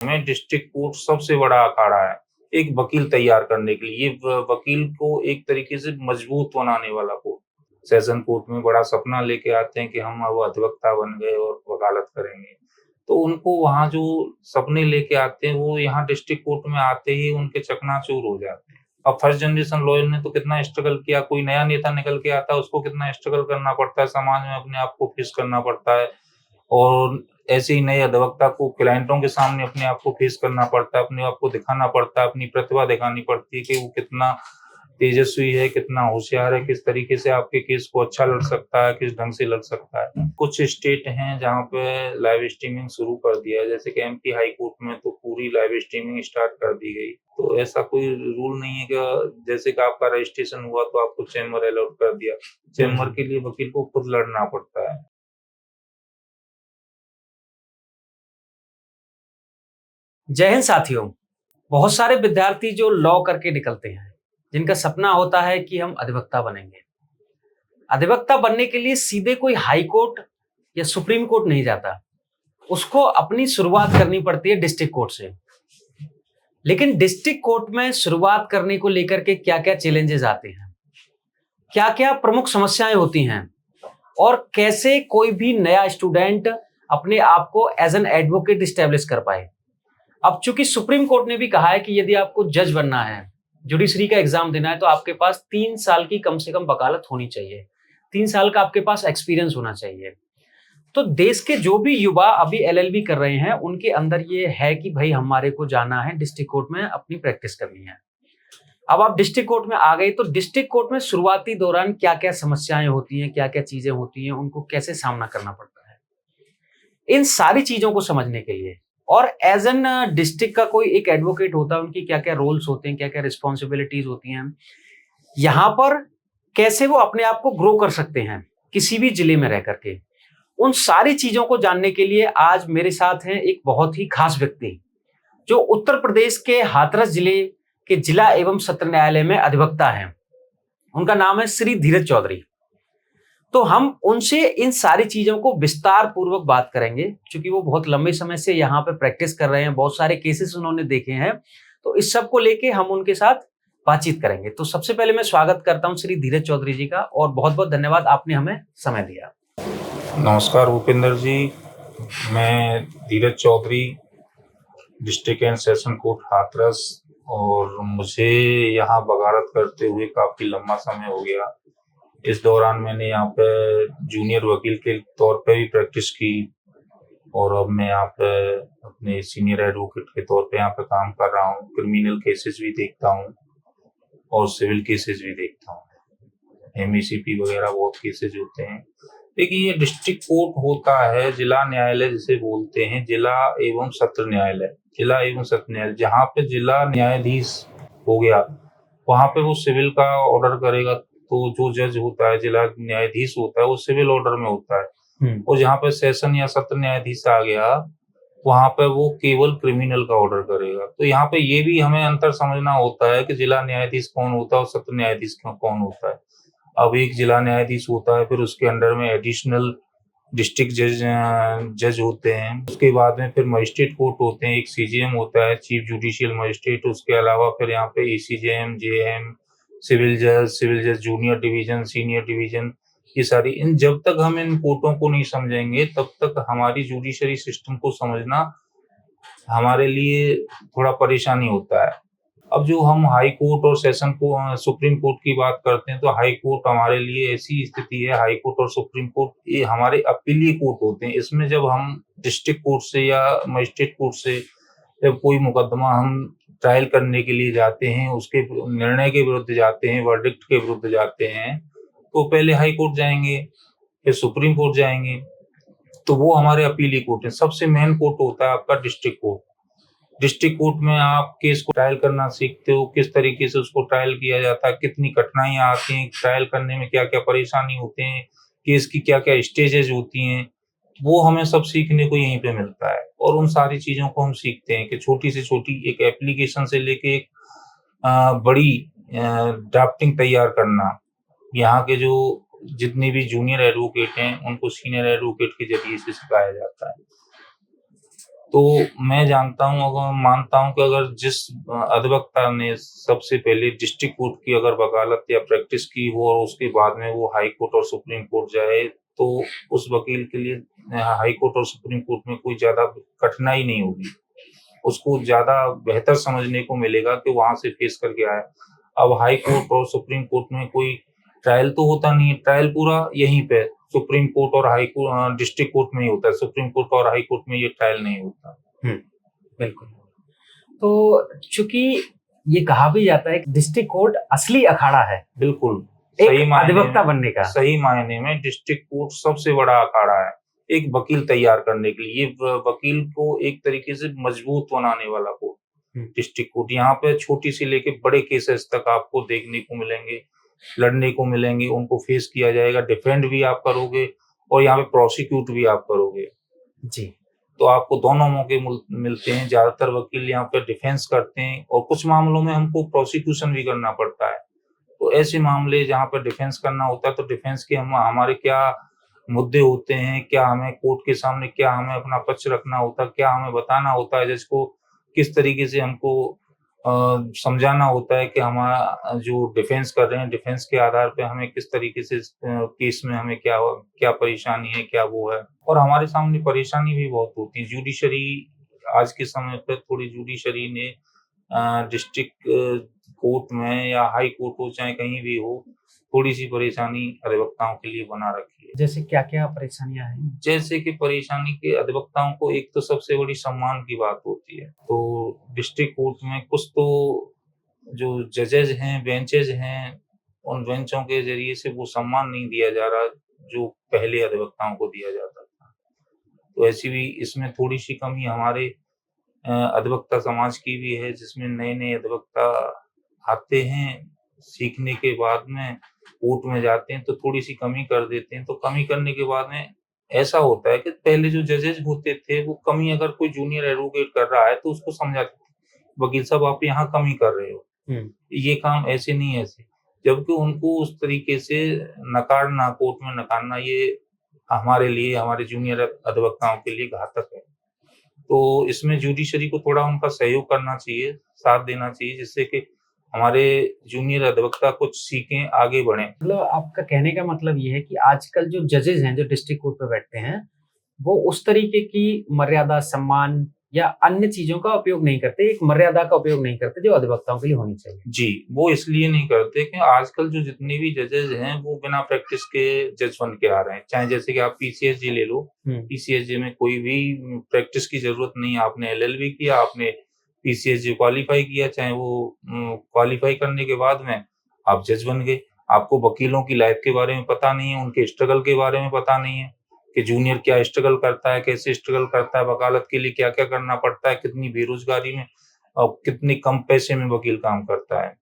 में district court सबसे बड़ा अखाड़ा है, एक वकील तैयार करने के लिए। ये वकील को एक तरीके से मजबूत बनाने वाला कोर्ट। सेशन कोर्ट में बड़ा सपना लेके आते हैं कि हम अब अधिवक्ता बन गए और वकालत करेंगे। तो उनको वहाँ जो सपने लेके आते हैं, वो यहाँ डिस्ट्रिक्ट कोर्ट में आते ही उनके चकनाचूर हो जाते हैं। अब फर्स्ट जनरेशन लॉयर ने तो कितना स्ट्रगल किया, कोई नया नेता निकल के आता है, उसको कितना स्ट्रगल करना पड़ता है, समाज में अपने आप को फेस करना पड़ता है। और ऐसे ही नए अधिवक्ता को क्लाइंटों के सामने अपने आप को फेस करना पड़ता है, अपने आप को दिखाना पड़ता है, अपनी प्रतिभा दिखानी पड़ती है कि वो कितना तेजस्वी है, कितना होशियार है, किस तरीके से आपके केस को अच्छा लड़ सकता है, किस ढंग से लड़ सकता है। कुछ स्टेट हैं जहाँ पे लाइव स्ट्रीमिंग शुरू कर दिया है, जैसे कि एमपी हाई कोर्ट में तो पूरी लाइव स्ट्रीमिंग स्टार्ट कर दी गई। तो ऐसा कोई रूल नहीं है कि जैसे कि आपका रजिस्ट्रेशन हुआ तो आपको चैम्बर अलॉट कर दिया। चैम्बर के लिए वकील को खुद लड़ना पड़ता है। जय हिंद साथियों। बहुत सारे विद्यार्थी जो लॉ करके निकलते हैं, जिनका सपना होता है कि हम अधिवक्ता बनेंगे। अधिवक्ता बनने के लिए सीधे कोई हाई कोर्ट या सुप्रीम कोर्ट नहीं जाता, उसको अपनी शुरुआत करनी पड़ती है डिस्ट्रिक्ट कोर्ट से। लेकिन डिस्ट्रिक्ट कोर्ट में शुरुआत करने को लेकर के क्या क्या चैलेंजेस आते हैं, क्या क्या प्रमुख समस्याएं होती हैं, और कैसे कोई भी नया स्टूडेंट अपने आप को एज एन एडवोकेट स्टैब्लिश कर पाए। अब चूंकि सुप्रीम कोर्ट ने भी कहा है कि यदि आपको जज बनना है, जुडिशरी का एग्जाम देना है, तो आपके पास 3 साल की कम से कम वकालत होनी चाहिए, 3 साल का आपके पास एक्सपीरियंस होना चाहिए। तो देश के जो भी युवा अभी एलएलबी कर रहे हैं, उनके अंदर ये है कि भाई हमारे को जाना है डिस्ट्रिक्ट कोर्ट में, अपनी प्रैक्टिस करनी है। अब आप डिस्ट्रिक्ट कोर्ट में आ गए, तो डिस्ट्रिक्ट कोर्ट में शुरुआती दौरान क्या क्या समस्याएं होती हैं, क्या क्या चीजें होती हैं, उनको कैसे सामना करना पड़ता है, इन सारी चीजों को समझने के लिए, और एज एन डिस्ट्रिक्ट का कोई एक एडवोकेट होता है, उनकी क्या क्या रोल्स होते हैं, क्या क्या रिस्पॉन्सिबिलिटीज होती हैं, यहां पर कैसे वो अपने आप को ग्रो कर सकते हैं किसी भी जिले में रह करके, उन सारी चीजों को जानने के लिए आज मेरे साथ हैं एक बहुत ही खास व्यक्ति, जो उत्तर प्रदेश के हाथरस जिले के जिला एवं सत्र न्यायालय में अधिवक्ता हैं। उनका नाम है श्री धीरज चौधरी। तो हम उनसे इन सारी चीजों को विस्तार पूर्वक बात करेंगे, क्योंकि वो बहुत लंबे समय से यहाँ पे प्रैक्टिस कर रहे हैं, बहुत सारे केसेस उन्होंने देखे हैं। तो इस सब को लेके हम उनके साथ बातचीत करेंगे। तो सबसे पहले मैं स्वागत करता हूँ श्री धीरज चौधरी जी का, और बहुत बहुत धन्यवाद, आपने हमें समय दिया। नमस्कार भूपेंद्र जी, मैं Dheeraj Chaudhary, district and session court Hathras, और मुझे यहाँ वकालत करते हुए काफ़ी लंबा समय हो गया। इस दौरान मैंने यहाँ पे जूनियर वकील के तौर पे भी प्रैक्टिस की, और अब मैं यहाँ पे अपने सीनियर एडवोकेट के तौर पे यहाँ पे काम कर रहा हूँ। क्रिमिनल केसेस भी देखता हूँ और सिविल केसेस भी देखता हूँ। एमईसीपी वगैरह बहुत केसेस होते हैं। देखिए, ये डिस्ट्रिक्ट कोर्ट होता है जिला न्यायालय जिसे बोलते हैं, जिला एवं सत्र न्यायालय। जिला एवं सत्र न्यायालय जहाँ पे जिला न्यायाधीश हो गया, वहां पे वो सिविल का ऑर्डर करेगा, तो जो जज होता है, जिला न्यायाधीश होता है, वो सिविल ऑर्डर में होता है। और जहाँ पे सेशन या सत्र न्यायाधीश आ गया, वहां पे वो केवल क्रिमिनल का ऑर्डर करेगा। तो यहाँ पे ये भी हमें अंतर समझना होता है कि जिला न्यायाधीश कौन होता है और सत्र न्यायाधीश कौन होता है। अब एक जिला न्यायाधीश होता है, फिर उसके अंडर में एडिशनल डिस्ट्रिक्ट जज होते हैं। उसके बाद में फिर मजिस्ट्रेट कोर्ट होते हैं, एक सीजेएम होता है, चीफ जुडिशियल मजिस्ट्रेट। उसके अलावा फिर यहाँ पे एसीजेएम, जेएम, सिविल जज जूनियर डिवीजन, सीनियर डिवीजन, ये सारी। इन जब तक हम इन कोर्टों को नहीं समझेंगे, तब तक हमारी जुडिशरी सिस्टम को समझना हमारे लिए थोड़ा परेशानी होता है। अब जो हम हाई कोर्ट और सेशन को सुप्रीम कोर्ट की बात करते हैं, तो हाई कोर्ट हमारे लिए ऐसी स्थिति है, हाई कोर्ट और सुप्रीम कोर्ट ये हमारे अपीलीय कोर्ट होते हैं। इसमें जब हम डिस्ट्रिक्ट कोर्ट से या मजिस्ट्रेट कोर्ट से जब कोई मुकदमा हम ट्रायल करने के लिए जाते हैं, उसके निर्णय के विरुद्ध जाते हैं, वर्डिक्ट के विरुद्ध जाते हैं, तो पहले हाई कोर्ट जाएंगे, फिर सुप्रीम कोर्ट जाएंगे। तो वो हमारे अपीलीय कोर्ट है। सबसे मेन कोर्ट होता है आपका डिस्ट्रिक्ट कोर्ट। डिस्ट्रिक्ट कोर्ट में आप केस को ट्रायल करना सीखते हो, किस तरीके से उसको ट्रायल किया जाता है, कितनी कठिनाइयां आती हैं ट्रायल करने में, क्या क्या परेशानी होते हैं, केस की क्या क्या स्टेजेस होती हैं, वो हमें सब सीखने को यहीं पे मिलता है। और उन सारी चीजों को हम सीखते हैं कि छोटी से छोटी एक एप्लीकेशन से लेके एक बड़ी ड्राफ्टिंग तैयार करना। यहाँ के जो जितने भी जूनियर एडवोकेट हैं, उनको सीनियर एडवोकेट के जरिए से सिखाया जाता है। तो मैं जानता हूँ, अगर मानता हूँ कि अगर जिस अधिवक्ता ने सबसे पहले डिस्ट्रिक्ट कोर्ट की अगर वकालत या प्रैक्टिस की हो और उसके बाद में वो हाई कोर्ट और सुप्रीम कोर्ट जाए, तो उस वकील के लिए हाई कोर्ट और सुप्रीम कोर्ट में कोई ज़्यादा कठिनाई नहीं होगी। उसको ज़्यादा बेहतर समझने को मिलेगा कि वहाँ से फेस करके आया। अब हाई कोर्ट और सुप्रीम कोर्ट में कोई ट्रायल तो होता नहीं है, ट्रायल पूरा यहीं पे सुप्रीम कोर्ट और डिस्ट्रिक्ट कोर्ट में ही होता है। सुप्रीम कोर्ट और हाई कोर्ट में ये ट्रायल नहीं होता। बिल्कुल। तो चूंकि ये कहा भी जाता है कि डिस्ट्रिक्ट कोर्ट असली अखाड़ा है, बिल्कुल, एक अधिवक्ता बनने का। सही मायने में डिस्ट्रिक्ट कोर्ट सबसे बड़ा अखाड़ा है, एक वकील तैयार करने के लिए। ये वकील को एक तरीके से मजबूत बनाने वाला कोर्ट डिस्ट्रिक्ट कोर्ट। यहाँ पे छोटी सी लेके बड़े केसेस तक आपको देखने को मिलेंगे, लड़ने को मिलेंगे, उनको फेस किया जाएगा, डिफेंड भी आप करोगे और यहाँ पे प्रोसिक्यूट भी आप करोगे। जी। तो आपको दोनों मौके मिलते हैं। ज़्यादातर वकील यहाँ पे डिफेंस करते हैं और कुछ मामलों में हमको प्रोसिक्यूशन भी करना पड़ता है। तो ऐसे मामले जहाँ पर डिफेंस करना होता है, तो डिफेंस के हमारे क्या मुद्दे होते हैं, क्या हमें कोर्ट के सामने क्या हमें अपना पक्ष रखना होता है, क्या हमें बताना होता है जज को, किस तरीके से हमको समझाना होता है कि हमारा जो डिफेंस कर रहे हैं, डिफेंस के आधार पे हमें किस तरीके से केस में हमें क्या क्या परेशानी है, क्या वो है। और हमारे सामने परेशानी भी बहुत होती है। जुडिशरी आज के समय पे थोड़ी जुडिशरी ने डिस्ट्रिक्ट कोर्ट में या हाई कोर्ट हो चाहे कहीं भी हो, थोड़ी-सी परेशानी अधिवक्ताओं के लिए बना रखी है। जैसे क्या-क्या परेशानियां हैं? जैसे कि परेशानी के अधिवक्ताओं को एक तो सबसे बड़ी सम्मान की बात होती है। तो डिस्ट्रिक्ट कोर्ट में कुछ तो जो जजेस हैं, बेंचेस हैं, उन बेंचों के ज़रिए से वो सम्मान नहीं दिया जा रहा, जो पहले अधिवक्ताओं को दिया जाता था। तो ऐसी भी इसमें थोड़ी-सी कमी हमारे अधिवक्ता समाज की भी है, जिसमें नए-नए अधिवक्ता आते हैं, सीखने के बाद में कोर्ट में जाते हैं तो थोड़ी-सी कमी कर देते हैं। तो कमी करने के बाद में ऐसा होता है कि पहले जो जजेस होते थे, वो कमी अगर कोई जूनियर एडवोकेट कर रहा है तो उसको समझाते थे, वकील साहब आप यहाँ कमी कर रहे हो, ये काम ऐसे नहीं ऐसे। जबकि उनको उस तरीके से नकारना, कोर्ट में नकारना, ये हमारे लिए, हमारे जूनियर अधिवक्ताओं के लिए घातक है। तो इसमें जुडिशरी को थोड़ा उनका सहयोग करना चाहिए, साथ देना चाहिए, जिससे कि हमारे जूनियर अधिवक्ता कुछ सीखें, आगे बढ़ें। मतलब आपका कहने का मतलब ये है कि आजकल जो जजेस हैं, जो डिस्ट्रिक्ट कोर्ट पे बैठते हैं, वो उस तरीके की मर्यादा, सम्मान या अन्य चीज़ों का उपयोग नहीं करते, एक मर्यादा का उपयोग नहीं करते, जो अधिवक्ताओं के लिए होनी चाहिए। जी, वो इसलिए नहीं करते कि आजकल जो जितने भी जजेस हैं, वो बिना प्रैक्टिस के जज बन के आ रहे हैं। चाहे जैसे कि आप पीसीएसजी ले लो, पीसीएसजी में कोई भी प्रैक्टिस की ज़रूरत नहीं है। आपने एलएलबी किया, आपने पीसीएसजी क्वालीफाई किया, चाहे वो क्वालीफाई करने के बाद में आप जज बन गए। आपको वकीलों की लाइफ के बारे में पता नहीं है, उनके स्ट्रगल के बारे में पता नहीं है कि जूनियर क्या स्ट्रगल करता है, कैसे स्ट्रगल करता है, वकालत के लिए क्या-क्या करना पड़ता है, कितनी बेरोज़गारी में और कितने कम पैसे में वकील काम करता है।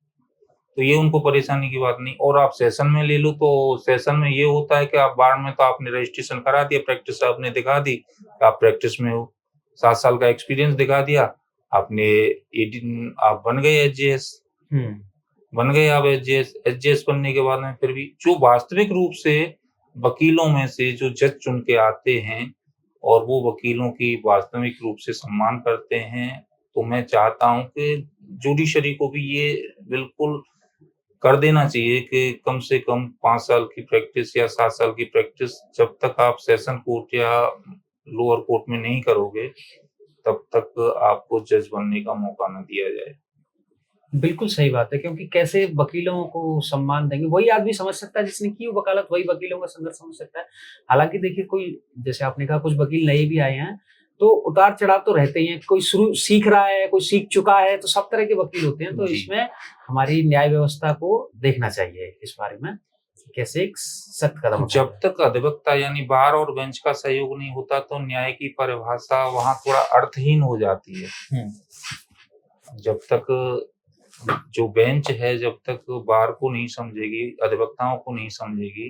तो ये उनको परेशानी की बात नहीं। और आप सेशन में ले लो, तो सेशन में ये होता है कि आप बार में तो आपने रजिस्ट्रेशन करा दिया, प्रैक्टिस आपने दिखा दी, आप प्रैक्टिस में हो। 7 साल का एक्सपीरियंस दिखा दिया, आपने आप बन गए एचजेएस। बन गए आप एचजेएस। एचजेएस बनने के बाद में फिर भी जो वास्तविक रूप से वकीलों में से जो जज चुन के आते हैं और वो वकीलों की वास्तविक रूप से सम्मान करते हैं, तो मैं चाहता हूँ कि जुडिशरी को भी ये बिल्कुल कर देना चाहिए कि कम से कम 5 साल की प्रैक्टिस या 7 साल की प्रैक्टिस जब तक आप सेशन कोर्ट या लोअर कोर्ट में नहीं करोगे, तब तक आपको जज बनने का मौका ना दिया जाए। बिल्कुल सही बात है, क्योंकि कैसे वकीलों को सम्मान देंगे, वही आदमी समझ सकता है जिसने की वो वकालत, वही वकीलों का संघर्ष समझ सकता है। हालाँकि देखिए, कोई जैसे आपने कहा कुछ वकील नए भी आए हैं, तो उतार-चढ़ाव तो रहते ही हैं। कोई शुरू सीख रहा है, कोई सीख चुका है, तो सब तरह के वकील होते हैं। तो जी। इसमें हमारी न्याय व्यवस्था को देखना चाहिए इस बारे में, कि कैसे एक सख्त कदम उठाया जब तक अधिवक्ता यानी बार और बेंच का सहयोग नहीं होता, तो न्याय की परिभाषा वहाँ थोड़ा अर्थहीन हो जाती है। जाए। जब तक जो बेंच है, जब तक बार को नहीं समझेगी, अधिवक्ताओं को नहीं समझेगी,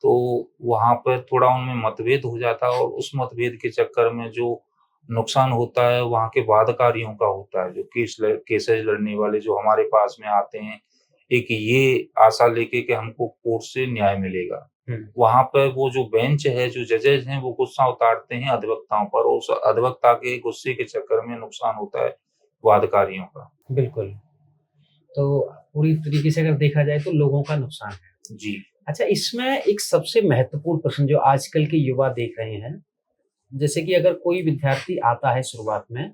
तो वहाँ पर थोड़ा उनमें मतभेद हो जाता है और उस मतभेद के चक्कर में जो नुकसान होता है, वहाँ के वादकारियों का होता है, जो केसेज़ लड़ने वाले जो हमारे पास में आते हैं, एक ये आशा लेके कि हमको कोर्ट से न्याय मिलेगा। वहां पर वो जो बेंच है, जो जजेज हैं, वो गुस्सा उतारते हैं अधिवक्ताओं पर, और उस अधिवक्ता के गुस्से के चक्कर में नुकसान होता है वादकारियों का। बिल्कुल। तो पूरी तरीके से अगर देखा जाए तो लोगों का नुकसान है। जी। अच्छा, इसमें एक सबसे महत्वपूर्ण प्रश्न जो आजकल के युवा देख रहे हैं, जैसे कि अगर कोई विद्यार्थी आता है शुरुआत में,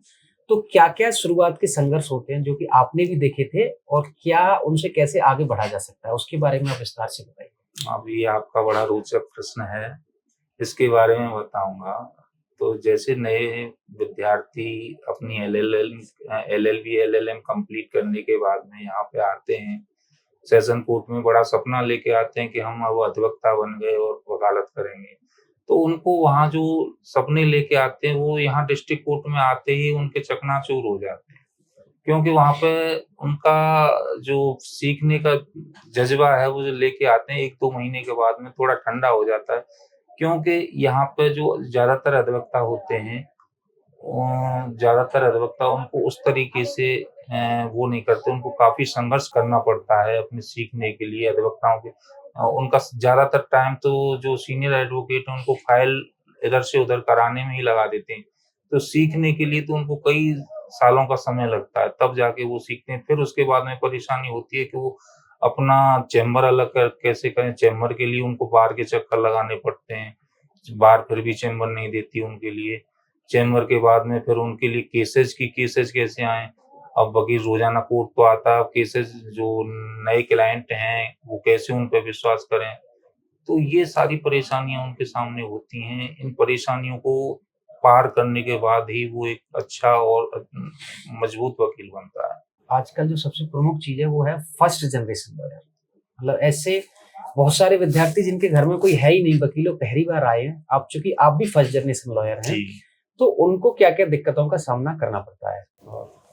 तो क्या-क्या शुरुआत के संघर्ष होते हैं जो कि आपने भी देखे थे और क्या उनसे कैसे आगे बढ़ा जा सकता है? उसके बारे में आप विस्तार से बताइए। अब ये आपका बड़ा रोचक प्रश्न है, इसके बारे में बताऊँगा। तो जैसे नए विद्यार्थी अपनी एलएलबी, एलएलएम कंप्लीट करने के बाद में यहाँ पे आते हैं, सेशन कोर्ट में बड़ा सपना लेके आते हैं कि हम अब अधिवक्ता बन गए और वकालत करेंगे। तो उनको वहाँ जो सपने लेके आते हैं, वो यहाँ डिस्ट्रिक्ट कोर्ट में आते ही उनके चकनाचूर हो जाते हैं। क्योंकि वहाँ पे उनका जो सीखने का जज़्बा है, वो जो लेके आते हैं 1-2 महीने के बाद में थोड़ा ठंडा हो जाता है। क्योंकि यहाँ पे जो ज़्यादातर अधिवक्ता होते हैं, ज़्यादातर अधिवक्ता उनको उस तरीके से वो नहीं करते, उनको काफ़ी संघर्ष करना पड़ता है अपने सीखने के लिए अधिवक्ताओं के। उनका ज़्यादातर टाइम तो जो सीनियर एडवोकेट हैं, उनको फाइल इधर से उधर कराने में ही लगा देते हैं। तो सीखने के लिए तो उनको कई सालों का समय लगता है, तब जाके वो सीखते हैं। फिर उसके बाद में परेशानी होती है कि वो अपना चैम्बर अलग कर कैसे करें, चैम्बर के लिए उनको बार के चक्कर लगाने पड़ते हैं। बार फिर भी चैम्बर नहीं देती उनके लिए। चैम्बर के बाद में फिर उनके लिए केसेज़ कैसे आएँ? अब वकील रोज़ाना कोर्ट तो आता है, अब केसेज़ जो नए क्लाइंट हैं, वो कैसे उन पे विश्वास करें? तो ये सारी परेशानियाँ उनके सामने होती हैं। इन परेशानियों को पार करने के बाद ही वो एक अच्छा और मज़बूत वकील बनता है। आजकल जो सबसे प्रमुख चीज़ है वो है फर्स्ट जनरेशन लॉयर। मतलब ऐसे बहुत सारे विद्यार्थी जिनके घर में कोई है ही नहीं, वकील लोग पहली बार आए हैं। आप चूँकि आप भी फर्स्ट जनरेशन लॉयर हैं, जी। तो उनको क्या-क्या दिक्कतों का सामना करना पड़ता है?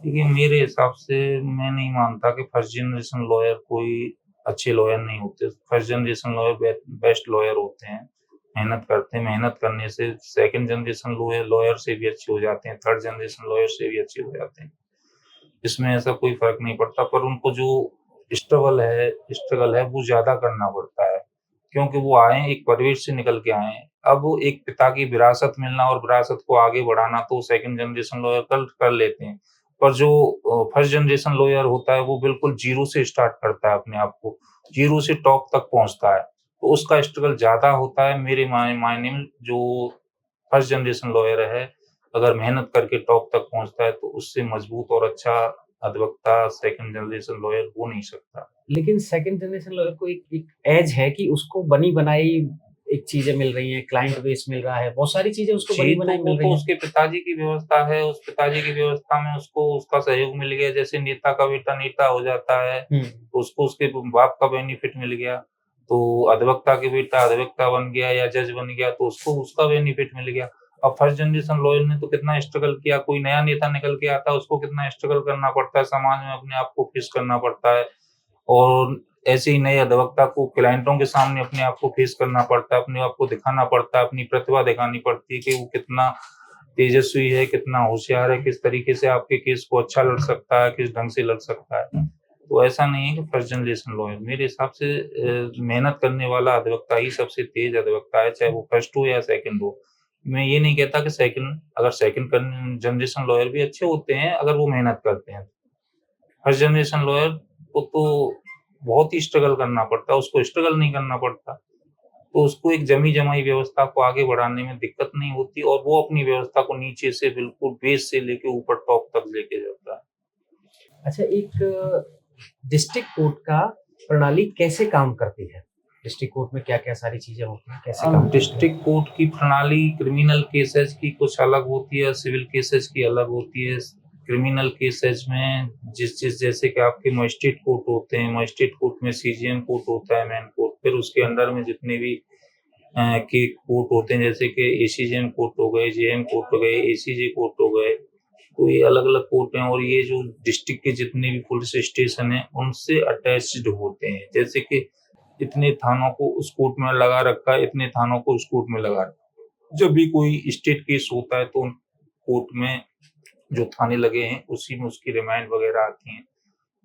देखिए, मेरे हिसाब से मैं नहीं मानता कि फर्स्ट जनरेशन लॉयर कोई अच्छे लॉयर नहीं होते। First generation lawyer best lawyer होते हैं, मेहनत करते हैं, मेहनत करने से सेकंड जनरेशन लॉयर लॉयर से भी अच्छे हो जाते हैं, थर्ड जनरेशन लॉयर से भी अच्छे हो जाते हैं। इसमें ऐसा कोई फ़र्क नहीं पड़ता, पर उनको जो स्ट्रगल है वो ज़्यादा करना पड़ता है, क्योंकि वो आए हैं, एक परिवेश से निकल के आए हैं। अब वो एक पिता की विरासत मिलना और विरासत को आगे बढ़ाना तो सेकंड जनरेशन लॉयर कर लेते हैं। पर जो फर्स्ट जनरेशन लॉयर होता है, वो बिल्कुल ज़ीरो से स्टार्ट करता है अपने आप को, ज़ीरो से टॉप तक पहुँचता है। तो उसका स्ट्रगल ज़्यादा होता है मेरे मायने में। जो फर्स्ट जनरेशन लॉयर है, अगर मेहनत करके टॉप तक पहुँचता है, तो उससे मज़बूत और अच्छा अधिवक्ता सेकंड जनरेशन लॉयर हो नहीं सकता। लेकिन सेकंड जनरेशन लॉयर को एक एक एज है कि उसको बनी-बनाई एक चीज़ें मिल रही हैं, क्लाइंट बेस मिल रहा है, बहुत सारी चीज़ें उसको जी, तो बनी-बनाई वो मिल तो रही हैं। उसके पिताजी की व्यवस्था है, उस पिताजी की व्यवस्था में उसको उसका सहयोग मिल गया, जैसे नेता का बेटा नेता हो जाता है, हुँ। तो उसको उसके बाप का बेनिफिट मिल गया। तो अधिवक्ता के बेटा अधिवक्ता बन गया या जज बन गया, तो उसको उसका बेनिफिट मिल गया। अब फर्स्ट जनरेशन लॉयर ने तो कितना स्ट्रगल किया, कोई नया नेता निकल के आता है, उसको कितना स्ट्रगल करना पड़ता है, समाज में अपने आप को पेश करना पड़ता है। और ऐसे ही नए अधिवक्ता को क्लाइंटों के सामने अपने आप को पेश करना पड़ता है, अपने आप को दिखाना पड़ता है, अपनी प्रतिभा दिखानी पड़ती है कि वो कितना तेजस्वी है, कितना होशियार है, किस तरीके से आपके केस को अच्छा लड़ सकता है, किस ढंग से लड़ सकता है। तो ऐसा नहीं है कि फर्स्ट जनरेशन लॉयर, मेरे हिसाब से मेहनत करने वाला अधिवक्ता ही सबसे तेज अधिवक्ता है, चाहे वो फर्स्ट हो या सेकंड हो। मैं ये नहीं कहता कि सेकंड जनरेशन लॉयर भी अच्छे होते हैं, अगर वो मेहनत करते हैं। फर्स्ट जनरेशन लॉयर को तो बहुत ही स्ट्रगल करना पड़ता है, उसको स्ट्रगल नहीं करना पड़ता। तो उसको एक जमी-जमाई व्यवस्था को आगे बढ़ाने में दिक्कत नहीं होती और वो अपनी व्यवस्था को नीचे से बिल्कुल बेस से लेके ऊपर टॉप तक लेके जाता है। अच्छा, एक डिस्ट्रिक्ट कोर्ट का प्रणाली कैसे काम करती है? डिस्ट्रिक्ट कोर्ट में क्या-क्या सारी चीज़ें होती हैं, कैसे काम अब करती है? डिस्ट्रिक्ट कोर्ट की प्रणाली क्रिमिनल केसेज़ की कुछ अलग होती है, सिविल केसेज़ की अलग होती है। क्रिमिनल केसेज़ में जिस जैसे कि आपके मजिस्ट्रेट कोर्ट होते हैं, मजिस्ट्रेट कोर्ट में सीजेएम कोर्ट होता है, मेन कोर्ट, फिर उसके अंडर में जितने भी के कोर्ट होते हैं, जैसे कि एसीजेएम कोर्ट हो गए, जेएम कोर्ट हो गए, एसीजे कोर्ट हो गए, तो ये अलग-अलग कोर्ट हैं और ये जो डिस्ट्रिक्ट के जितने भी पुलिस स्टेशन हैं, उनसे अटैच्ड होते हैं। जैसे कि इतने थानों को उस कोर्ट में लगा रखा है, इतने थानों को उस कोर्ट में लगा रखा है। जब भी कोई स्टेट केस होता है, तो उन कोर्ट में जो थाने लगे हैं, उसी में उसकी रिमांड वगैरह आती हैं।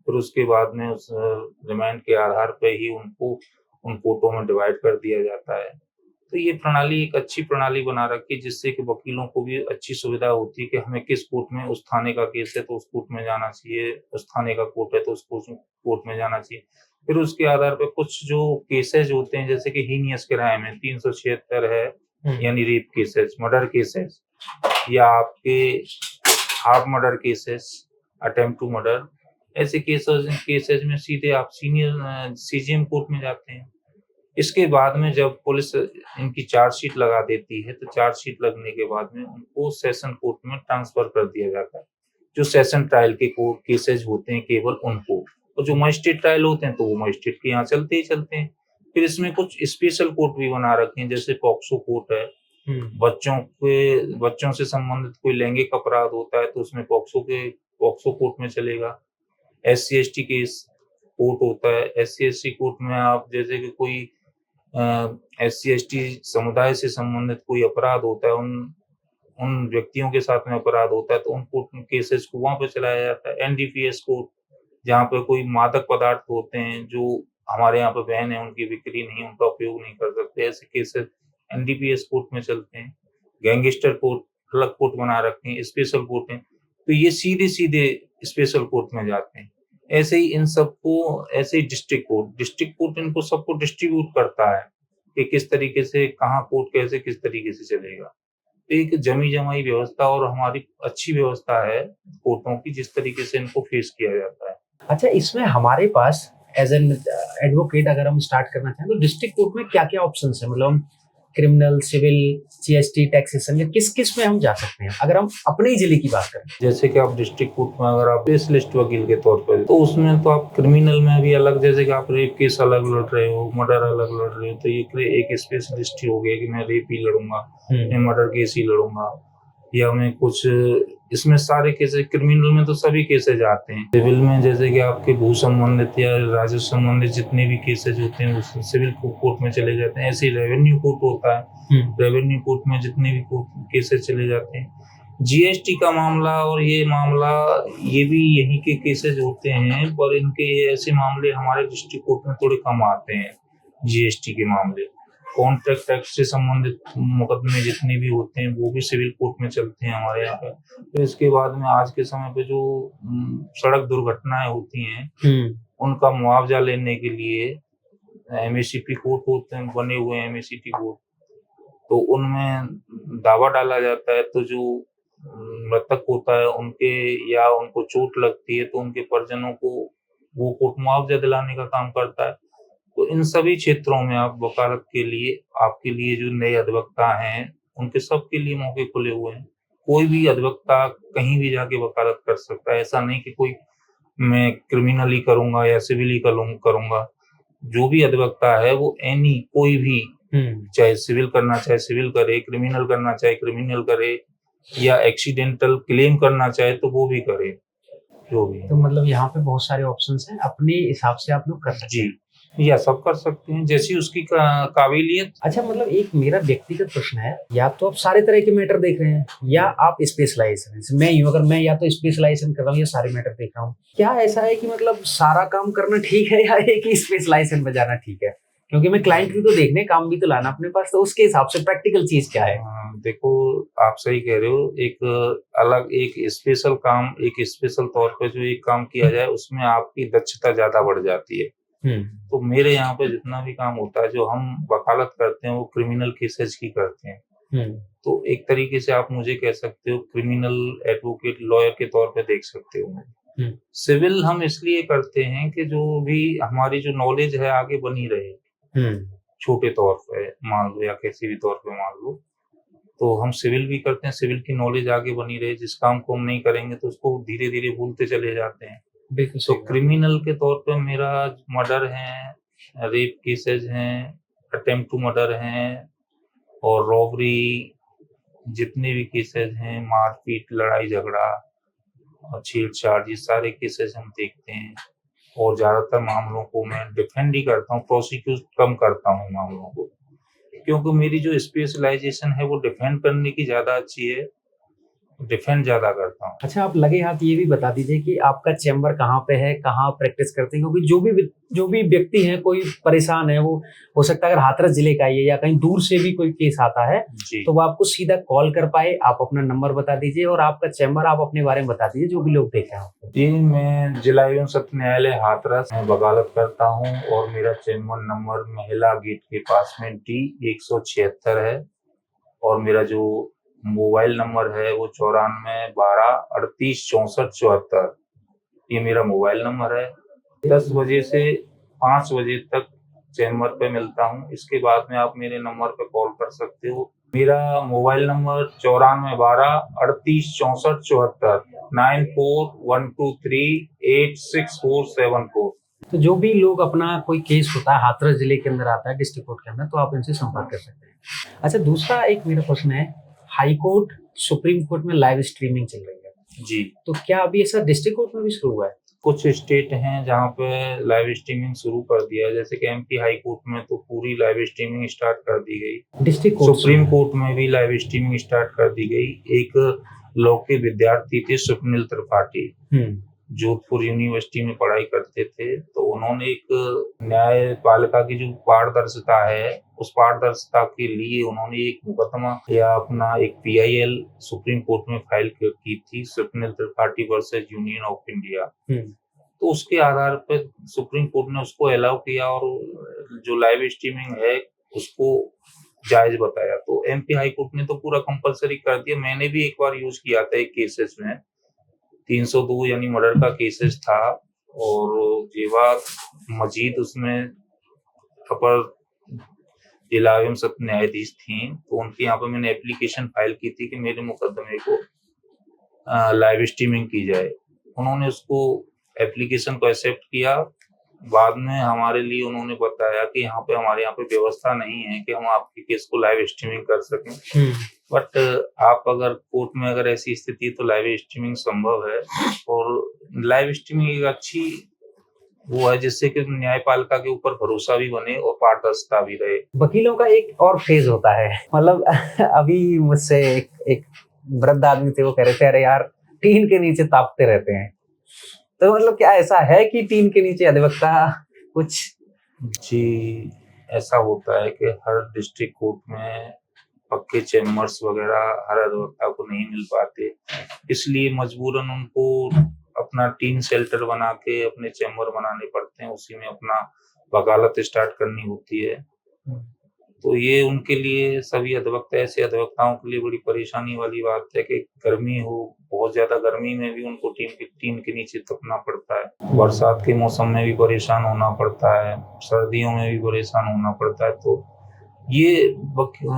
फिर उसके बाद में उस रिमांड के आधार पे ही उनको उन कोर्टों में डिवाइड कर दिया जाता है। तो ये प्रणाली एक अच्छी प्रणाली बना रखी है, जिससे कि वकीलों को भी अच्छी सुविधा होती है कि हमें किस कोर्ट में, उस थाने का केस है तो उस कोर्ट में जाना चाहिए, उस थाने का कोर्ट है तो उस कोर्ट में जाना चाहिए। फिर उसके आधार पे कुछ जो केसेज़ होते हैं, जैसे कि हीनियस क्राइम है, 376 है, यानी रेप केसेज़, मर्डर केसेज़, या आपके half murder cases, attempt to murder, ऐसे केसेज़ में सीधे आप सीनियर सीजेएम कोर्ट में जाते हैं। इसके बाद में जब पुलिस इनकी चार्जशीट लगा देती है, तो चार्जशीट लगने के बाद में उनको सेशन कोर्ट में ट्रांसफ़र कर दिया जाता है। जो सेशन ट्रायल के कोर्ट केसेज़ होते हैं केवल उनको, और जो मजिस्ट्रेट ट्रायल होते हैं तो वो मजिस्ट्रेट के यहाँ चलते ही चलते हैं। फिर इसमें कुछ स्पेशल कोर्ट भी बना रखे हैं, जैसे पॉक्सो कोर्ट है। बच्चों से संबंधित कोई लैंगिक अपराध होता है तो उसमें पॉक्सो कोर्ट में चलेगा। एससी-एसटी केस कोर्ट होता है। एससी-एसटी कोर्ट में आप जैसे कि कोई एससी-एसटी समुदाय से संबंधित कोई अपराध होता है, उन उन व्यक्तियों के साथ में अपराध होता है, तो उन कोर्ट केसेस को वहाँ पे चलाया जाता है। एनडीपीएस कोर्ट, जहाँ पे कोई मादक पदार्थ होते हैं जो हमारे यहाँ पे बैन है, उनकी बिक्री नहीं, उनका उपयोग नहीं कर सकते, ऐसे केसेस एनडीपीएस कोर्ट में चलते हैं। गैंगस्टर कोर्ट अलग कोर्ट बना रखे हैं, स्पेशल कोर्ट हैं, तो ये सीधे-सीधे स्पेशल कोर्ट में जाते हैं। ऐसे ही इन सबको, ऐसे ही डिस्ट्रिक्ट कोर्ट इनको सबको डिस्ट्रीब्यूट करता है कि किस तरीके से कहाँ कोर्ट कैसे किस तरीके से चलेगा। तो एक जमी-जमाई व्यवस्था और हमारी अच्छी व्यवस्था है कोर्टों की, जिस तरीके से इनको फेस किया जाता है। अच्छा, इसमें हमारे पास एज एन एडवोकेट अगर हम स्टार्ट करना चाहें तो डिस्ट्रिक्ट कोर्ट में क्या-क्या ऑप्शंस हैं? मतलब हम क्रिमिनल, सिविल, जीएसटी, टैक्सेशन या किस में हम जा सकते हैं अगर हम अपने ही जिले की बात करें? जैसे कि आप डिस्ट्रिक्ट कोर्ट में अगर आप स्पेशलिस्ट वकील के तौर पर, तो उसमें तो आप क्रिमिनल में भी अलग, जैसे कि आप रेप केस अलग लड़ रहे हो, मर्डर अलग लड़ रहे हो, तो ये एक स्पेशलिस्ट ही हो गया कि मैं रेप ही लड़ूंगा, मैं मर्डर केस ही लड़ूंगा, या मैं कुछ इसमें सारे केसेस, क्रिमिनल में तो सभी केसेज आते हैं। सिविल में जैसे कि आपके भू संबंधित या राजस्व संबंधित जितने भी केसेज होते हैं वो सिविल कोर्ट में चले जाते हैं। ऐसे ही रेवेन्यू कोर्ट होता है, रेवेन्यू कोर्ट में जितने भी केसेज चले जाते हैं। जीएसटी का मामला और ये मामला, ये भी यहीं के केसेज होते हैं, पर इनके ऐसे मामले हमारे डिस्ट्रिक्ट कोर्ट में थोड़े कम आते हैं। जीएसटी के मामले, कॉन्ट्रैक्ट टैक्स से संबंधित मुकदमे जितने भी होते हैं वो भी सिविल कोर्ट में चलते हैं हमारे यहाँ पे। तो इसके बाद में आज के समय पे जो सड़क दुर्घटनाएं होती हैं, उनका मुआवजा लेने के लिए एमएसीपी कोर्ट होते हैं, बने हुए हैं एमएसीटी कोर्ट, तो उनमें दावा डाला जाता है। तो जो मृतक होता है उनके, या उनको चोट लगती है तो उनके परिजनों को वो कोर्ट मुआवजा दिलाने का काम करता है। तो इन सभी क्षेत्रों में आप वकालत के लिए, आपके लिए जो नए अधिवक्ता हैं, उनके सबके लिए मौके खुले हुए हैं। कोई भी अधिवक्ता कहीं भी जाके वकालत कर सकता है। ऐसा नहीं कि कोई मैं क्रिमिनल ही करूँगा या सिविल ही करूँगा। जो भी अधिवक्ता है वो कोई भी, चाहे सिविल करना चाहे सिविल करे, क्रिमिनल करना चाहे क्रिमिनल करे, या एक्सीडेंटल क्लेम करना चाहे तो वो भी करे, जो भी है। तो मतलब यहाँ पे बहुत सारे ऑप्शंस हैं, अपने हिसाब से आप लोग कर सकते हैं। जी, या सब कर सकते हैं जैसी उसकी काबिलियत। अच्छा, मतलब एक मेरा व्यक्तिगत प्रश्न है, या तो आप सारे तरह के मैटर देख रहे हैं या आप स्पेशलाइजेशन, मैं यूं अगर मैं या तो स्पेशलाइजेशन कर रहा हूँ या सारे मैटर देख रहा हूँ, क्या ऐसा है कि मतलब सारा काम करना ठीक है या एक ही स्पेशलाइजेशन में जाना ठीक है? क्योंकि मैं क्लाइंट भी तो देखने, काम भी तो लाना अपने पास, तो उसके हिसाब से प्रैक्टिकल चीज क्या है? देखो, आप सही कह रहे हो। एक स्पेशल काम, एक स्पेशल तौर पे जो एक काम किया जाए उसमें आपकी दक्षता ज्यादा बढ़ जाती है। तो मेरे यहाँ पे जितना भी काम होता है, जो हम वकालत करते हैं, वो क्रिमिनल केसेस की करते हैं। तो एक तरीके से आप मुझे कह सकते हो क्रिमिनल एडवोकेट, लॉयर के तौर पे देख सकते हो। सिविल हम इसलिए करते हैं कि जो भी हमारी जो नॉलेज है आगे बनी रहे, छोटे तौर पे मान लो या किसी भी तौर पे मान लो, तो हम सिविल भी करते हैं। सिविल की नॉलेज आगे बनी रहे, जिस काम को हम नहीं करेंगे तो उसको धीरे धीरे भूलते चले जाते हैं। तो क्रिमिनल के तौर पे मेरा मर्डर है, रेप केसेज हैं, अटेम्प्ट टू मर्डर हैं, और रॉबरी, जितने भी केसेज हैं, मारपीट, लड़ाई झगड़ा और छेड़छाड़, ये सारे केसेज हम देखते हैं। और ज्यादातर मामलों को मैं डिफेंड ही करता हूँ, प्रोसिक्यूट कम करता हूँ मामलों को, क्योंकि मेरी जो स्पेशलाइजेशन है वो डिफेंड करने की ज्यादा अच्छी है। डिफेंड ज्यादा करता हूँ। अच्छा, आप लगे हाथ ये भी बता दीजिए कि आपका चैम्बर कहाँ पे है, कहाँ प्रैक्टिस करते हैं? क्योंकि जो भी व्यक्ति है, कोई परेशान है, वो हो सकता है अगर हाथरस जिले का ही है या कहीं दूर से भी कोई केस आता है जी तो वो आपको सीधा कॉल कर पाए। आप अपना नंबर बता दीजिए और आपका चैम्बर, आप अपने बारे में बता दीजिए, जो भी लोग देखे हैं आपको। जी, मैं जिला एवं सत्र न्यायालय हाथरस में वकालत करता हूँ और मेरा चैम्बर नंबर महिला गेट के पास में D176 है और मेरा जो मोबाइल नंबर है वो 94 12 38 64 74। ये मेरा मोबाइल नंबर है। 10 बजे से 5 बजे तक चैम्बर पे मिलता हूँ। इसके बाद में आप मेरे नंबर पे कॉल कर सकते हो। मेरा मोबाइल नंबर 94 12 38 64 74 9412386474। तो जो भी लोग अपना कोई केस होता है हाथरस जिले के अंदर आता है, डिस्ट्रिक्ट कोर्ट के अंदर, तो आप इनसे संपर्क कर सकते हैं। अच्छा, दूसरा एक मेरा प्रश्न है, हाई कोर्ट, सुप्रीम कोर्ट में लाइव स्ट्रीमिंग चल रही है, जी, तो क्या अभी ऐसा डिस्ट्रिक्ट कोर्ट में भी शुरू हुआ है? कुछ स्टेट हैं जहाँ पे लाइव स्ट्रीमिंग शुरू कर दिया है, जैसे कि MP हाई कोर्ट में तो पूरी लाइव स्ट्रीमिंग स्टार्ट कर दी गई। डिस्ट्रिक्ट कोर्ट सुप्रीम कोर्ट में भी लाइव स्ट्रीमिंग स्टार्ट कर दी गई। एक लॉ के विद्यार्थी थे स्वप्निल त्रिपाठी, जोधपुर यूनिवर्सिटी में पढ़ाई करते थे, तो उन्होंने एक न्यायपालिका की जो पारदर्शिता है उस पारदर्शिता के लिए उन्होंने एक मुकदमा या अपना एक PIL सुप्रीम कोर्ट में फाइल की थी, Swapnil Tripathi versus union of India. तो उसके आधार पर सुप्रीम कोर्ट ने उसको अलाउ किया और जो लाइव स्ट्रीमिंग है उसको जायज बताया। तो MP हाई कोर्ट ने तो पूरा कंपलसरी कर दिया। मैंने भी एक बार यूज किया था एक केसेस में, 302 यानी मर्डर का केसेस था और जेवा मजीद उसमें अपर जिला एवं सत्र न्यायाधीश थी, तो उनके यहाँ पे मैंने एप्लीकेशन फाइल की थी कि मेरे मुकदमे को लाइव स्ट्रीमिंग की जाए। उन्होंने उसको एप्लीकेशन को एक्सेप्ट किया। बाद में हमारे लिए उन्होंने बताया कि हमारे यहाँ पे व्यवस्था नहीं है कि हम आपके केस को लाइव स्ट्रीमिंग कर सकें। बट आप अगर कोर्ट में अगर ऐसी स्थिति है तो लाइव स्ट्रीमिंग संभव है और लाइव स्ट्रीमिंग एक अच्छी वो है जिससे कि न्यायपालिका के ऊपर भरोसा भी बने और पारदर्शिता भी रहे। वकीलों का एक और फेज होता है, मतलब अभी मुझसे एक वृद्ध आदमी थे, वो कह रहे थे अरे यार टीन के नीचे तापते रहते हैं, तो मतलब क्या ऐसा है कि टीन के नीचे अधिवक्ता कुछ? जी, ऐसा होता है कि हर डिस्ट्रिक्ट कोर्ट में पक्के चैम्बर्स वगैरह हर अधिवक्ता को नहीं मिल पाते, इसलिए मजबूरन उनको अपना टीन शेल्टर बना के अपने चैम्बर बनाने पड़ते हैं, उसी में अपना वकालत स्टार्ट करनी होती है। तो ये उनके लिए सभी अधिवक्ता ऐसे अधिवक्ताओं के लिए बड़ी परेशानी वाली बात है कि गर्मी हो, बहुत ज्यादा गर्मी में भी उनको टीन के नीचे तपना पड़ता है। बरसात के मौसम में भी परेशान होना पड़ता है, सर्दियों में भी परेशान होना पड़ता है। तो ये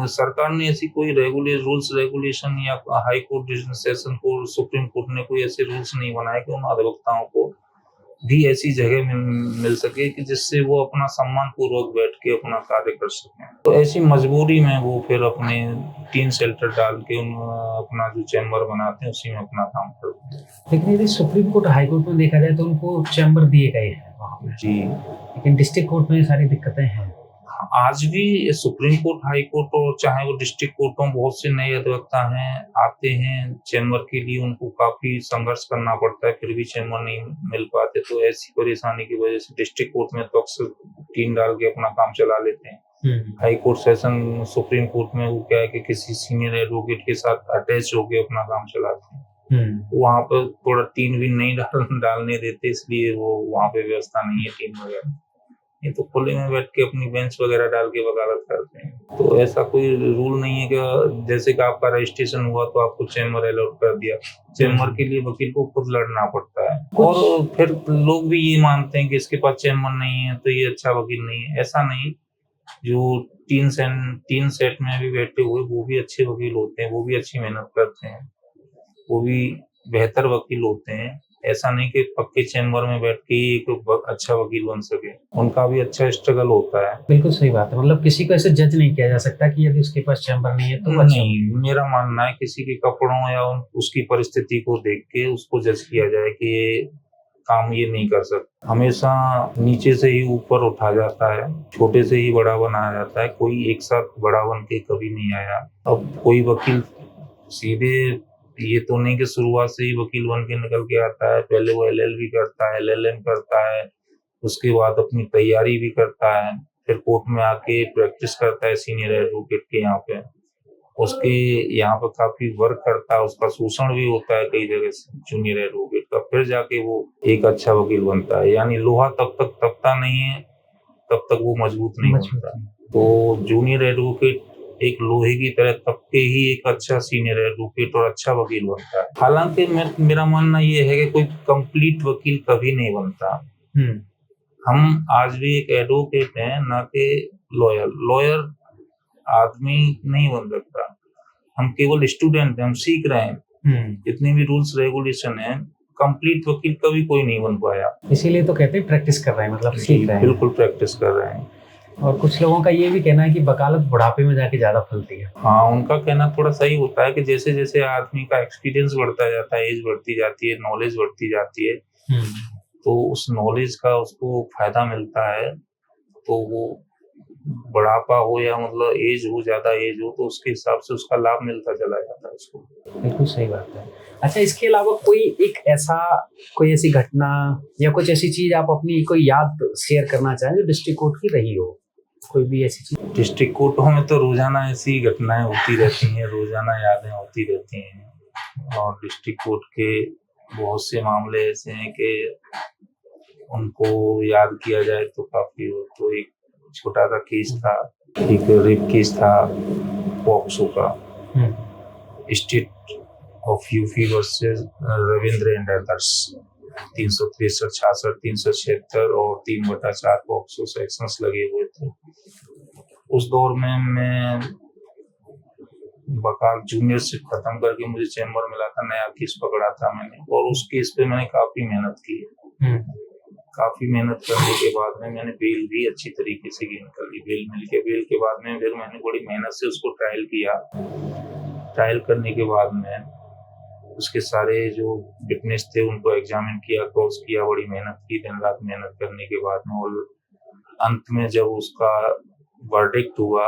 सरकार ने ऐसी कोई रूल्स रेगुलेशन या high court, session court, supreme court ने कोई ऐसे रूल्स नहीं बनाए कि उन अधिवक्ताओं को भी ऐसी जगह मिल सके कि जिससे वो अपना सम्मान पूर्वक बैठ के अपना कार्य कर सकें। तो ऐसी मजबूरी में वो फिर अपने टीन शेल्टर डाल के अपना जो चैम्बर बनाते हैं उसी में अपना काम करते हैं। लेकिन यदि सुप्रीम कोर्ट हाई कोर्ट में देखा जाए तो उनको चैम्बर दिए गए हैं वहाँ पे, जी, लेकिन डिस्ट्रिक्ट कोर्ट में ये सारी दिक्कतें हैं। आज भी सुप्रीम कोर्ट, हाई कोर्ट और चाहे वो डिस्ट्रिक्ट कोर्टों में बहुत से नए अधिवक्ता हैं, आते हैं चैम्बर के लिए, उनको काफी संघर्ष करना पड़ता है, फिर भी चैम्बर नहीं मिल पाते। तो ऐसी परेशानी की वजह से डिस्ट्रिक्ट कोर्ट में तो अक्सर टीम डाल के अपना काम चला लेते हैं। High court session supreme court में वो क्या है कि किसी सीनियर एडवोकेट के साथ अटैच होके अपना काम चलाते हैं। वहाँ पर थोड़ा टीम भी नहीं डालने देते, इसलिए वो वहाँ पे व्यवस्था नहीं है टीम वगैरह। ये तो खुले में बैठ के अपनी बेंच वगैरह डाल के वकालत करते हैं। तो ऐसा कोई रूल नहीं है कि जैसे कि आपका रजिस्ट्रेशन हुआ तो आपको चैम्बर अलॉट कर दिया। चैम्बर के लिए वकील को खुद लड़ना पड़ता है और फिर लोग भी ये मानते हैं कि इसके पास चैम्बर नहीं है तो ये अच्छा वकील नहीं है। ऐसा नहीं, जो तीन सेट में भी बैठे हुए वो भी अच्छे वकील होते हैं, वो भी अच्छी मेहनत करते हैं, वो भी बेहतर वकील होते हैं। ऐसा नहीं कि पक्के चैम्बर में बैठ के एक अच्छा वकील बन सके, उनका भी अच्छा स्ट्रगल होता है। बिल्कुल सही बात है, मतलब किसी को ऐसे जज नहीं किया जा सकता कि यदि उसके पास चैम्बर नहीं है तो अच्छा। नहीं, मेरा मानना है किसी के कपड़ों या उसकी परिस्थिति को देख के उसको जज किया जाए कि ये काम ये नहीं कर सकता। हमेशा नीचे से ही ऊपर उठा जाता है, छोटे से ही बड़ा बनाया जाता है, कोई एक साथ बड़ा बन के कभी नहीं आया। अब कोई वकील सीधे ये तो नहीं कि शुरुआत से ही वकील बन के निकल के आता है, पहले वो LLB करता है, LLM करता है, उसके बाद अपनी तैयारी भी करता है, फिर कोर्ट में आके प्रैक्टिस करता है सीनियर एडवोकेट के यहाँ पे, उसके यहाँ पे काफी वर्क करता है, उसका शोषण भी होता है कई जगह से जूनियर एडवोकेट का, फिर जाके वो एक अच्छा वकील बनता है। यानी लोहा तब तक तपता नहीं है, तब तक वो मजबूत नहीं बनता। तो जूनियर एडवोकेट एक लोहे की तरह तब के ही एक अच्छा सीनियर एडवोकेट और अच्छा वकील बनता है। हालांकि मेरा मानना ये है कि कोई कंप्लीट वकील कभी नहीं बनता। हम आज भी एक एडवोकेट हैं, ना कि लॉयर। लॉयर आदमी नहीं बन सकता, हम केवल स्टूडेंट हैं, हम सीख रहे हैं। जितने भी रूल्स रेगुलेशन है, कंप्लीट वकील कभी कोई नहीं बन पाया। इसीलिए तो कहते हैं प्रैक्टिस कर रहे हैं, मतलब सीख रहे हैं। बिल्कुल प्रैक्टिस कर रहे हैं। और कुछ लोगों का ये भी कहना है कि वकालत बुढ़ापे में जाके ज्यादा फलती है। हाँ, उनका कहना थोड़ा सही होता है कि जैसे जैसे आदमी का एक्सपीरियंस बढ़ता जाता है, एज बढ़ती जाती है, नॉलेज बढ़ती जाती है, तो उस नॉलेज का उसको फायदा मिलता है। तो वो बुढ़ापा हो या मतलब एज हो, ज्यादा एज हो, तो उसके हिसाब से उसका लाभ मिलता चला जाता है उसको। बिल्कुल सही बात है। अच्छा, इसके अलावा कोई ऐसी घटना या कुछ ऐसी चीज आप अपनी कोई याद शेयर करना चाहें जो डिस्ट्रिक्ट कोर्ट की रही हो, कोई भी ऐसी चीज? डिस्ट्रिक्ट कोर्टों में तो रोजाना ऐसी घटनाएं होती रहती हैं, रोजाना यादें होती रहती हैं, और डिस्ट्रिक्ट कोर्ट के बहुत से मामले ऐसे हैं कि उनको याद किया जाए तो काफी हो। तो एक छोटा सा केस था, एक रेप केस था पॉक्सो का, state of UP versus Ravindra and others, 363, 66, 376 और 3/4 पॉक्सो सेक्शंस लगे हुए थे। उस दौर में मैं वकाल जूनियर से खत्म करके मुझे चैम्बर मिला था, नया केस पकड़ा था मैंने, और उस केस पे मैंने काफी मेहनत की। काफी मेहनत करने के बाद में मैंने बेल भी अच्छी तरीके से गेन कर ली। बेल के बाद में फिर मैंने बड़ी मेहनत से उसको ट्रायल किया। ट्रायल करने के बाद में उसके सारे जो विटनेस थे उनको एग्जामिन किया, क्रॉस किया, बड़ी मेहनत की, दिन रात मेहनत करने के बाद में, और अंत में जब उसका वर्डिक्ट हुआ,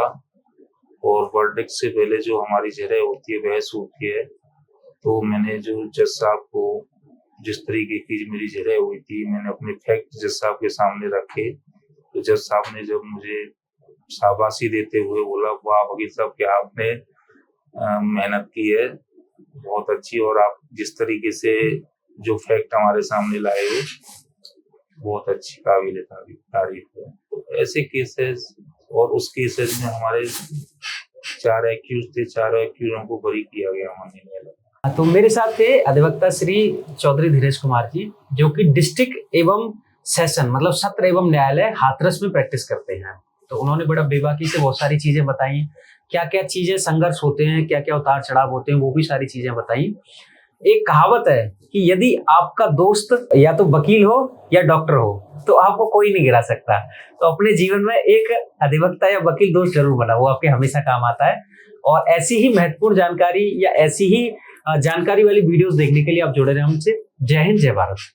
और वर्डिक्ट से पहले जो हमारी जरह होती है, बहस होती है, तो मैंने जो जज साहब को जिस तरीके की मेरी जरह हुई थी, मैंने अपने फैक्ट जज साहब के सामने रखे। तो जज साहब ने जब मुझे शाबाशी देते हुए बोला, वाह वकील साहब, क्या आपने मेहनत की है, बहुत अच्छी, और आप जिस तरीके से जो फैक्ट हमारे सामने लाए हो, बहुत अच्छी, काबिल तारीफ है। तो ऐसे केसेस, और उस केसेस में हमारे 4 एक्यूज थे, 4 एक्यूजों को बरी किया गया माननीय न्यायालय। तो मेरे साथ थे अधिवक्ता श्री चौधरी धीरज कुमार जी, जो कि डिस्ट्रिक्ट एवं सेशन मतलब सत्र एवं न्यायालय हाथरस में प्रैक्टिस करते हैं। तो उन्होंने बड़ा बेबाकी से बहुत सारी चीजें बताई, क्या क्या चीजें संघर्ष होते हैं, क्या क्या उतार चढ़ाव होते हैं, वो भी सारी चीजें बताई। एक कहावत है कि यदि आपका दोस्त या तो वकील हो या डॉक्टर हो, तो आपको कोई नहीं गिरा सकता। तो अपने जीवन में एक अधिवक्ता या वकील दोस्त जरूर बना, वो आपके हमेशा काम आता है। और ऐसी ही महत्वपूर्ण जानकारी या ऐसी ही जानकारी वाली वीडियोस देखने के लिए आप जुड़े रहे हमसे। जय हिंद, जय भारत।